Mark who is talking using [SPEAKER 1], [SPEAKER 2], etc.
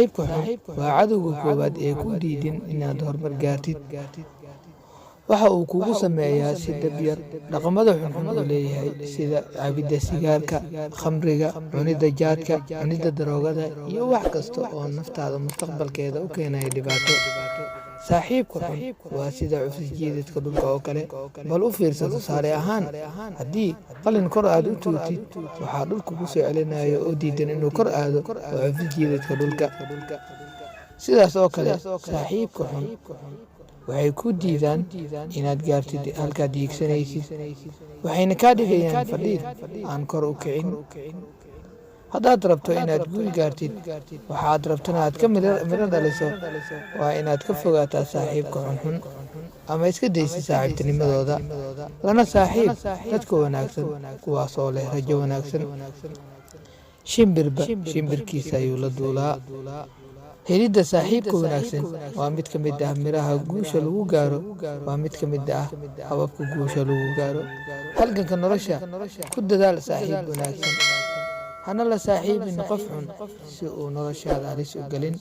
[SPEAKER 1] saaxiibka xun waa cadowga koowaad ee ku diidin inaad horumar gaartid. waxa uu kugu sameeyaa si dhab yar dhaqamada xunxun uu leeyahay sida cabidda sigaarka, khamriga, cunidda jaadka, cunidda daroogada iyo wax kasta oo naftaada mustaqbalkeeda u keenaya dhibaato. saaxiibka xun waa sida cufis jiidadka dhulka oo kale. bal u fiirsa tusaale ahaan, haddii qalin kor aad u tuurtid, waxaa dhulka ku soo celinaya oo diidan inuu kor aado waa cufis jiidadka dhulka. sidaas oo kale saaxiibka xun waxay ku diidaan inaad gaartid halkaad hiigsanaysid, waxayna kaa dhigayaan fadhiid aan kor u kicin. haddaad rabto inaad guul gaartid, waxaad rabtana aad ka midho dhaliso, waa inaad ka fogaataa saaxiibka xunxun ama iska daysid saaxiibtinimadooda, lana saaxiib dadka wanaagsan kuwaas oo leh rajo wanaagsan. shimbirba shimbirkiisa ayuu la duulaa. helidda saaxiibka wanaagsan waa mid ka mid ah miraha guusha lagu gaaro, waa mid ka mid ah hababka guusha lagu gaaro halganka nolosha. ku dadaal saaxiib wanaagsan, hana la saaxiibin qof xun si uu noloshaada halis u gelin.